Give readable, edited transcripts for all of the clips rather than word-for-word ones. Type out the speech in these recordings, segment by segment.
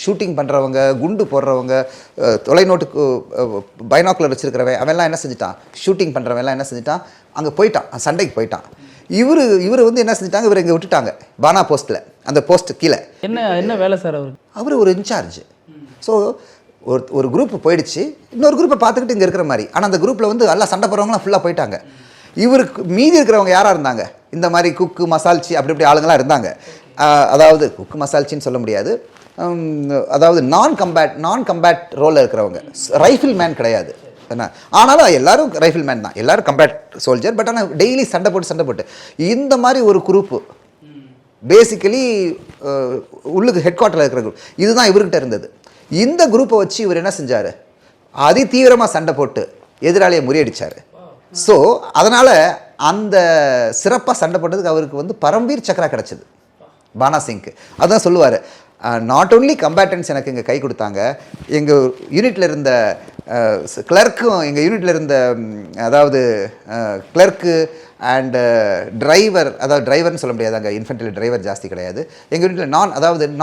Shooting பண்ணுறவங்க, குண்டு போடுறவங்க, தொலைநோட்டுக்கு பைனாக்குலர் வச்சுருக்கிறவன் அவெல்லாம் என்ன செஞ்சுட்டான், ஷூட்டிங் பண்ணுறவெல்லாம் என்ன செஞ்சுட்டான், அங்கே போயிட்டான், சண்டைக்கு போயிட்டான். இவர் வந்து என்ன செஞ்சுட்டாங்க, இவர் இங்கே விட்டுட்டாங்க பானா போஸ்ட்டில், அந்த போஸ்ட் கீழே. என்ன வேலை சார் அவர் ஒரு இன்சார்ஜ். ஸோ ஒரு குரூப் போயிடுச்சு, இன்னொரு குரூப்பை பார்த்துக்கிட்டு இங்கே இருக்கிற மாதிரி. ஆனால் அந்த குரூப்பில் வந்து எல்லாம் சண்டை போடுறவங்களாம் ஃபுல்லாக போயிட்டாங்க. இவருக்கு மீதி இருக்கிறவங்க யாராக இருந்தாங்க, இந்த மாதிரி குக்கு மசால்ச்சி அப்படி ஆளுங்களாம் இருந்தாங்க. அதாவது குக்கு மசால்ச்சின்னு சொல்ல முடியாது, அதாவது நான் கம்பேட் ரோலில் இருக்கிறவங்க, ரைஃபிள் மேன் கிடையாது என்ன. ஆனாலும் எல்லாரும் ரைஃபிள் மேன் தான், எல்லாரும் கம்பேட் சோல்ஜர். பட் ஆனால் டெய்லி சண்டை போட்டு இந்த மாதிரி ஒரு குரூப்பு பேசிக்கலி உள்ளுக்கு ஹெட் குவார்ட்டரில் இருக்கிற குரூப் இதுதான் இவர்கிட்ட இருந்தது. இந்த குரூப்பை வச்சு இவர் என்ன செஞ்சார், அதி தீவிரமாக சண்டை போட்டு எதிராளியை முறியடித்தார். ஸோ அதனால் அந்த சிறப்பாக சண்டை போட்டதுக்கு அவருக்கு வந்து பரம்வீர் சக்ரா கிடச்சிது பானா சிங்க்கு. அதுதான் சொல்லுவார், நாட் ஓன்லி கம்பேட்டன்ஸ் எனக்கு இங்கே கை கொடுத்தாங்க, எங்கள் யூனிட்டில் இருந்த கிளர்க்கும், எங்கள் யூனிட்டில் இருந்த அதாவது கிளர்க்கு அண்டு டிரைவர், அதாவது டிரைவர்னு சொல்ல முடியாது, அங்கே இன்ஃபென்ட்ரியில் டிரைவர் ஜாஸ்தி கிடையாது எங்கள் யூனிட்டில்.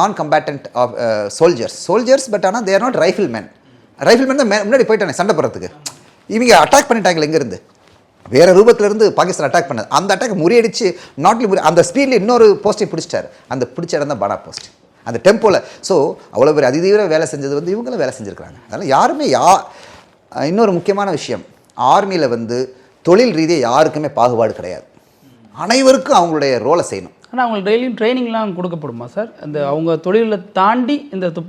நான் கம்பேட்டன்ட் ஆஃப் சோல்ஜர்ஸ். பட் ஆனால் தேர் நாட் ரைஃபிள் மேன் தான் முன்னாடி போயிட்டானே சண்டை போடுறதுக்கு. இவங்க அட்டாக் பண்ணிட்டாங்களே இங்கேருந்து, வேறு ரூபத்திலேருந்து பாகிஸ்தான் அட்டாக் பண்ணது. அந்த அட்டாக் முறியடிச்சு அந்த ஸ்பீடில் இன்னொரு போஸ்ட்டை பிடிச்சிட்டார். அந்த பிடிச்ச இடம் தான் பானா போஸ்ட், அந்த டெம்போவில். ஸோ அவ்வளோ பேர் அதிதீவிர வேலை செஞ்சது வந்து இவங்களும் வேலை செஞ்சுருக்காங்க. அதனால் யாருமே இன்னொரு முக்கியமான விஷயம், ஆர்மியில் வந்து தொழில் ரீதியாக யாருக்குமே பாகுபாடு கிடையாது, அனைவருக்கும் அவங்களுடைய ரோலை செய்யணும். ஆனால் அவங்களுக்கு டெய்லியும் ட்ரைனிங்லாம் கொடுக்கப்படுமா சார்? அந்த அவங்க தொழிலை தாண்டி இந்த துப்பாக்கி